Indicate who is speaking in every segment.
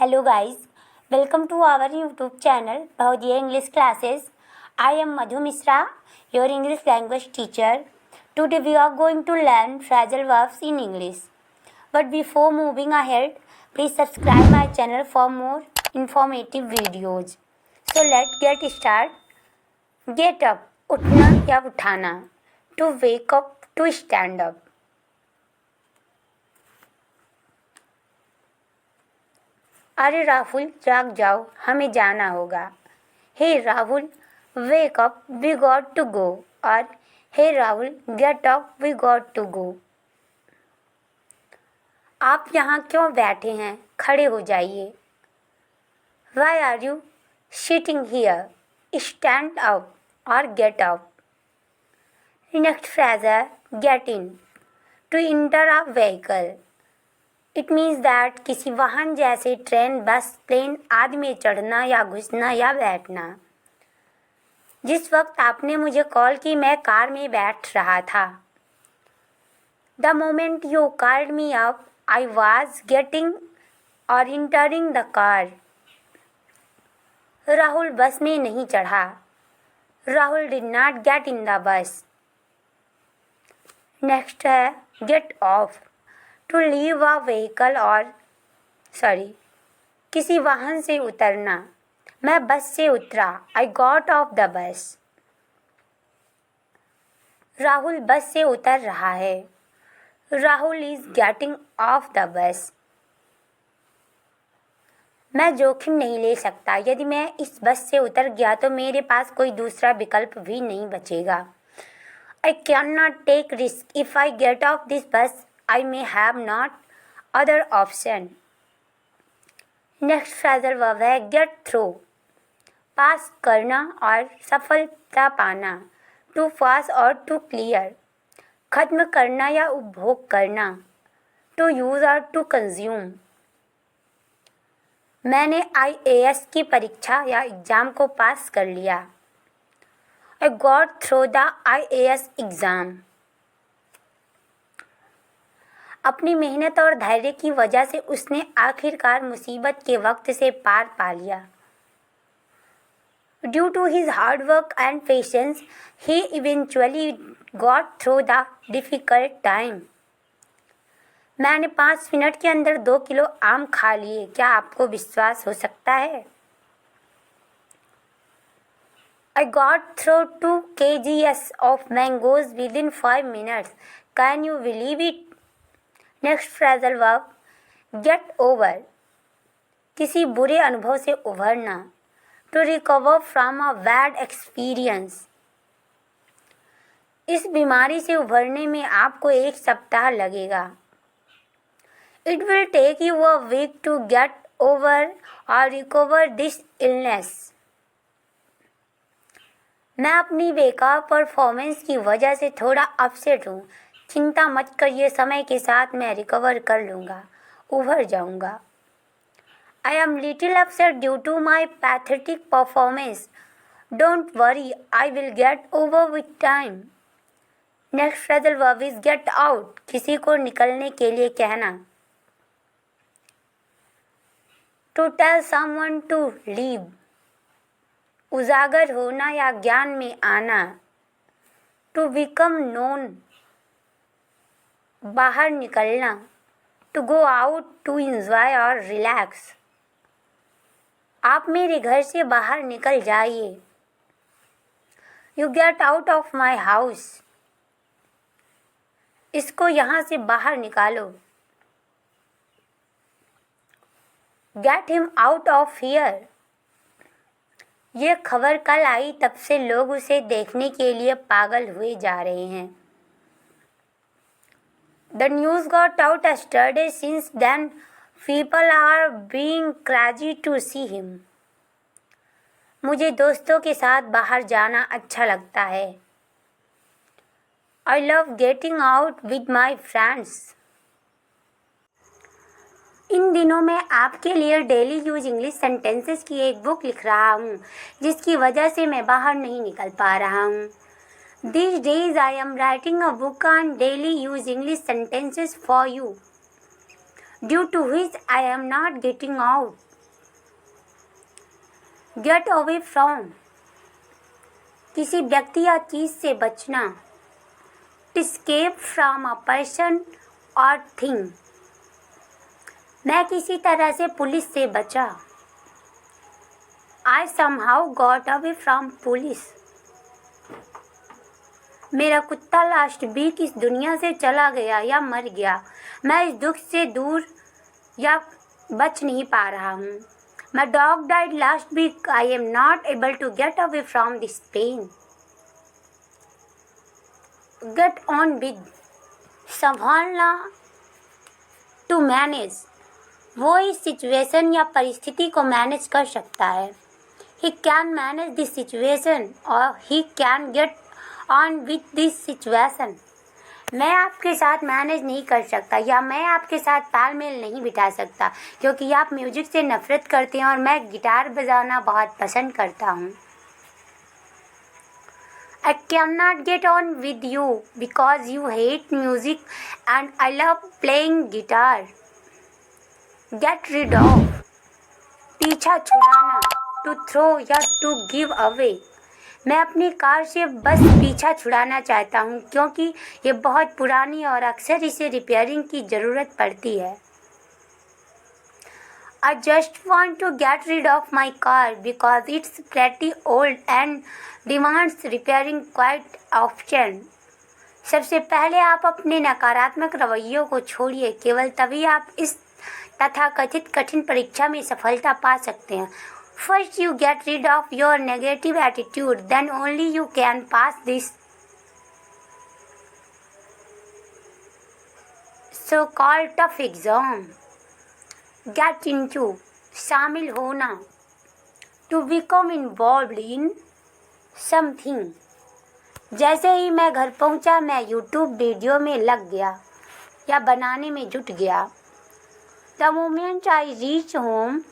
Speaker 1: Hello guys, welcome to our YouTube channel Bhavdiya English Classes. I am Madhu Misra, your English language teacher. Today we are going to learn phrasal verbs in English. But before moving ahead, please subscribe my channel for more informative videos. So let's get started. Get up, उठना या उठाना. To wake up, to stand up. अरे राहुल जाग जाओ, हमें जाना होगा. Hey Rahul wake up, we got to go. और hey Rahul get up, we got to go. आप यहाँ क्यों बैठे हैं, खड़े हो जाइए. Why are you sitting here, stand up और गेट अप. नेक्स्ट फ्रेज है get in. To enter a vehicle. It means that किसी वाहन जैसे ट्रेन, बस, प्लेन आदि में चढ़ना या घुसना या बैठना. जिस वक्त आपने मुझे कॉल की मैं कार में बैठ रहा था. The moment you called me up I was getting और entering the car. Rahul bus में नहीं चढ़ा. Rahul did not get in the bus. Next है get off. To leave a vehicle और किसी वाहन से उतरना. मैं बस से उतरा. I got off the bus. Rahul बस से उतर रहा है. Rahul is getting off the bus. मैं जोखिम नहीं ले सकता. यदि मैं इस बस से उतर गया तो मेरे पास कोई दूसरा विकल्प भी नहीं बचेगा. I can not take risk. If I get off this bus I may have not other option. Next phrasal verb है get through. पास करना और सफलता पाना. To pass और to clear. खत्म करना या उपभोग करना. To use और to consume. मैंने IAS की परीक्षा या एग्ज़ाम को पास कर लिया. I got through the IAS exam. अपनी मेहनत और धैर्य की वजह से उसने आखिरकार मुसीबत के वक्त से पार पा लिया. Due to his hard work and patience he eventually got through the difficult time. मैंने 5 मिनट के अंदर 2 किलो आम खा लिए. क्या आपको विश्वास हो सकता है? I got through 2 kgs of mangoes within 5 minutes. Can you believe it? Next phrasal verb get over. किसी बुरे अनुभव से उभरना. To recover from a bad experience. इस बीमारी से उभरने में आपको 1 सप्ताह लगेगा. It will take you a week to get over और रिकवर दिस इलनेस. मैं अपनी बेकार परफॉर्मेंस की वजह से थोड़ा अपसेट हूँ. चिंता मत करिए, समय के साथ मैं रिकवर कर लूँगा, उभर जाऊँगा. I am little upset due to my pathetic performance. Don't worry, I will get over with time. Next phrasal verb is get out. किसी को निकलने के लिए कहना. To tell someone to leave. उजागर होना या ज्ञान में आना. To become known. बाहर निकलना. To go out to enjoy और रिलैक्स. आप मेरे घर से बाहर निकल जाइए. You get out of my house. इसको यहाँ से बाहर निकालो. Get him out of here. ये खबर कल आई, तब से लोग उसे देखने के लिए पागल हुए जा रहे हैं. The news got out yesterday. Since then, people are being crazy to see him. मुझे दोस्तों के साथ बाहर जाना अच्छा लगता है. I love getting out with my friends. इन दिनों मैं आपके लिए डेली यूज इंग्लिश सेंटेंसेस की एक बुक लिख रहा हूँ, जिसकी वजह से मैं बाहर नहीं निकल पा रहा हूँ. These days I am writing a book on daily use English sentences for you, due to which I am not getting out. Get away from, किसी व्यक्ति या चीज़ से बचना। To escape from a person और थिंग, मैं किसी तरह से पुलिस से बचा। I somehow got away from police, मेरा कुत्ता लास्ट वीक इस दुनिया से चला गया या मर गया। मैं इस दुख से दूर या बच नहीं पा रहा हूँ। My dog died last week. I am not able to get away from this pain. Get on with, संभालना। To manage, वो इस सिचुएशन या परिस्थिति को मैनेज कर सकता है। He can manage this situation or he can get on with this situation. मैं आपके साथ मैनेज नहीं कर सकता या मैं आपके साथ तालमेल नहीं बिठा सकता क्योंकि आप म्यूजिक से नफरत करते हैं और मैं गिटार बजाना बहुत पसंद करता हूँ। I cannot get on with you because you hate music and I love playing guitar. Get rid of, पीछा छुड़ाना। To throw या to give away, मैं अपनी कार से बस पीछा छुड़ाना चाहता हूँ क्योंकि ये बहुत पुरानी और अक्सर इसे रिपेयरिंग की ज़रूरत पड़ती है। I just want to get rid of my car because it's pretty old and demands repairing quite often. सबसे पहले आप अपने नकारात्मक रवैयों को छोड़िए, केवल तभी आप इस तथाकथित कठिन परीक्षा में सफलता पा सकते हैं। First you get rid of your negative attitude, then only you can pass this so-called tough exam. Get into, शामिल होना। To become involved in something, जैसे ही मैं घर पहुंचा मैं YouTube वीडियो में लग गया या बनाने में जुट गया। The moment I reached home,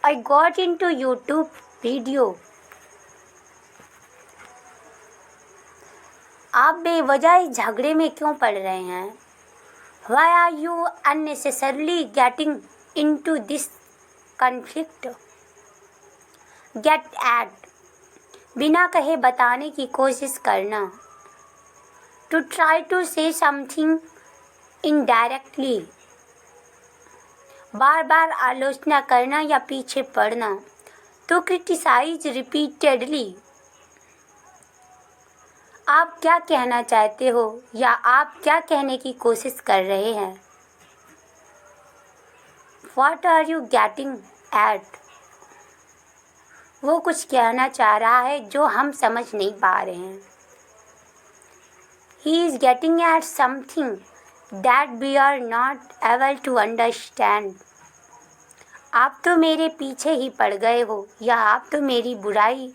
Speaker 1: I got into YouTube video. आप बेवजह इस झगड़े में क्यों पड़ रहे हैं? Why are you unnecessarily getting into this conflict? Get at, बिना कहे बताने की कोशिश करना। To try to say something indirectly, बार बार आलोचना करना या पीछे पड़ना। To criticize repeatedly, आप क्या कहना चाहते हो या आप क्या कहने की कोशिश कर रहे हैं। What are you getting at, वो कुछ कहना चाह रहा है जो हम समझ नहीं पा रहे हैं। He is getting at something that we are not able to understand. आप तो मेरे पीछे ही पड़ गए हो या आप तो मेरी बुराई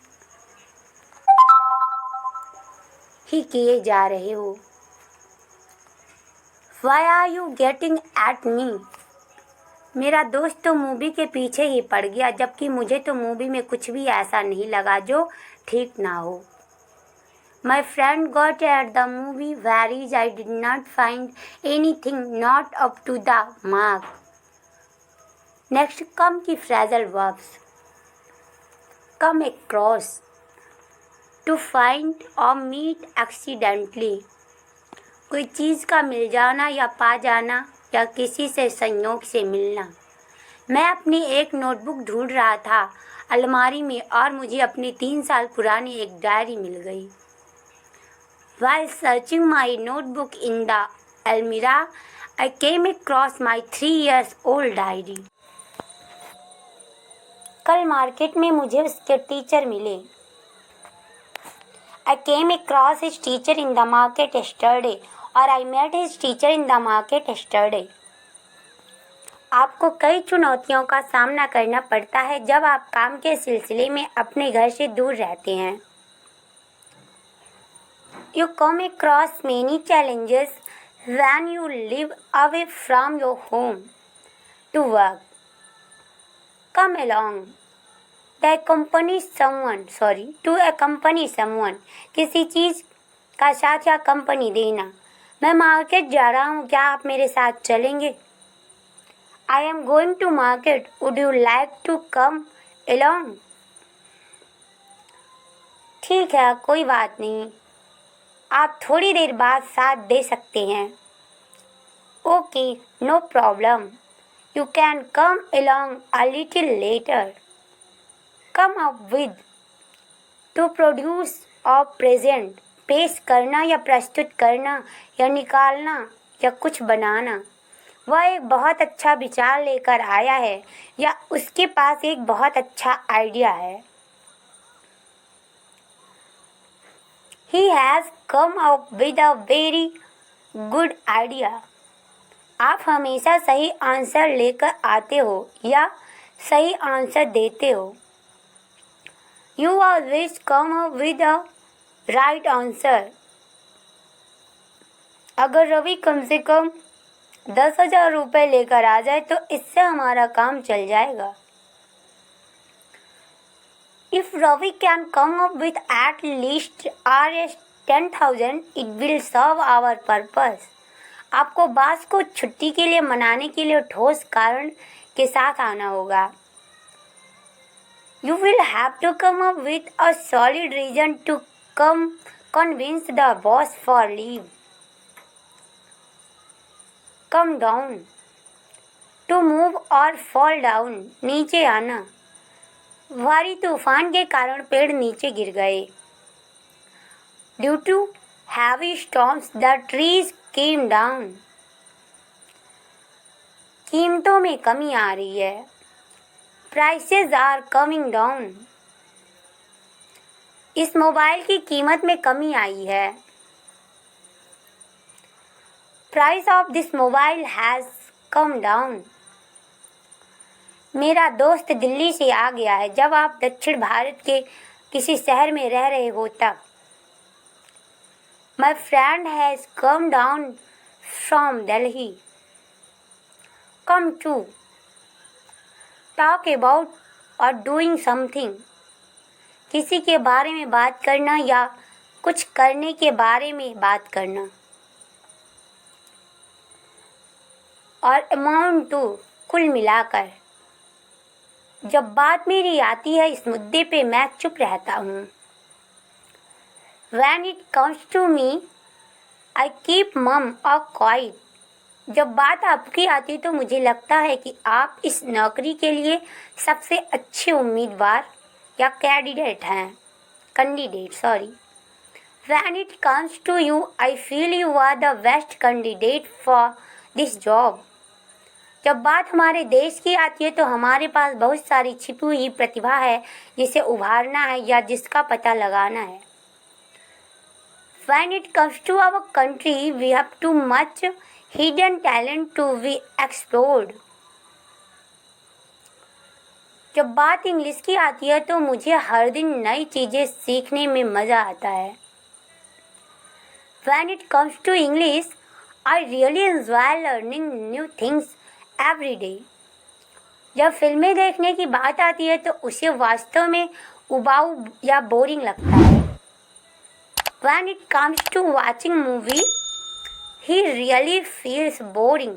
Speaker 1: ही किए जा रहे हो। Why are you getting at me? मेरा दोस्त तो मूवी के पीछे ही पड़ गया जबकि मुझे तो मूवी में कुछ भी ऐसा नहीं लगा जो ठीक ना हो। My friend got at the movie whereas I did not find anything not up to the mark. Next come की phrasal verbs. Come across, to find or meet accidentally, कोई चीज़ का मिल जाना या पा जाना या किसी से संयोग से मिलना। मैं अपनी एक नोटबुक ढूंढ रहा था अलमारी में और मुझे अपनी 3 साल पुरानी एक डायरी मिल गई। While searching my notebook in the almirah, I came across my 3 years old diary. कल मार्केट में मुझे उसके टीचर मिले। I came across his teacher in the market yesterday, और I met his teacher in the market yesterday. आपको कई चुनौतियों का सामना करना पड़ता है जब आप काम के सिलसिले में अपने घर से दूर रहते हैं। You come across many challenges when you live away from your home to work. Come along. To accompany someone. किसी चीज़ का साथ या कंपनी देना। मैं मार्केट जा रहा हूँ, क्या आप मेरे साथ चलेंगे? I am going to market. Would you like to come along? ठीक है, कोई बात नहीं, आप थोड़ी देर बाद साथ दे सकते हैं। Okay, no problem, you can come along a little later. Come up with, to produce और प्रेजेंट, पेश करना या प्रस्तुत करना या निकालना या कुछ बनाना। वह एक बहुत अच्छा विचार लेकर आया है या उसके पास एक बहुत अच्छा आइडिया है। He has come up with a very good idea. आप हमेशा सही आंसर लेकर आते हो या सही आंसर देते हो। You always come up with a right answer. अगर रवि कम से कम 10,000 रुपये लेकर आ जाए तो इससे हमारा काम चल जाएगा। If Ravi can come up with at least Rs 10,000, it will serve our purpose. आपको बास को छुट्टी के लिए मनाने के लिए ठोस कारण के साथ आना होगा। You will have to come up with a solid reason to convince the boss for leave. Come down, to move or fall down, नीचे आना। भारी तूफान के कारण पेड़ नीचे गिर गए। Due to heavy storms, the trees came down. कीमतों में कमी आ रही है। Prices are coming down. इस मोबाइल की कीमत में कमी आई है। Price of this mobile has come down. मेरा दोस्त दिल्ली से आ गया है। जब आप दक्षिण भारत के किसी शहर में रह रहे हो तब। My friend has come down from Delhi. Come to, talk about or doing something. किसी के बारे में बात करना या कुछ करने के बारे में बात करना। और amount to, कुल मिलाकर। जब बात मेरी आती है इस मुद्दे पे मैं चुप रहता हूँ। When it comes to me, I keep mum or quiet. जब बात आपकी आती तो मुझे लगता है कि आप इस नौकरी के लिए सबसे अच्छे उम्मीदवार या candidate sorry. When it comes to you, I feel you are the best candidate for this job. जब बात हमारे देश की आती है तो हमारे पास बहुत सारी छिपी हुई प्रतिभा है जिसे उभारना है या जिसका पता लगाना है। When it comes to our country, we have too much hidden talent to be explored. जब बात इंग्लिश की आती है तो मुझे हर दिन नई चीजें सीखने में मजा आता है। When it comes to English, I really enjoy learning new things every day. जब फिल्में देखने की बात आती है तो उसे वास्तव में उबाऊ या बोरिंग लगता है। When it comes to watching movie, he really feels boring.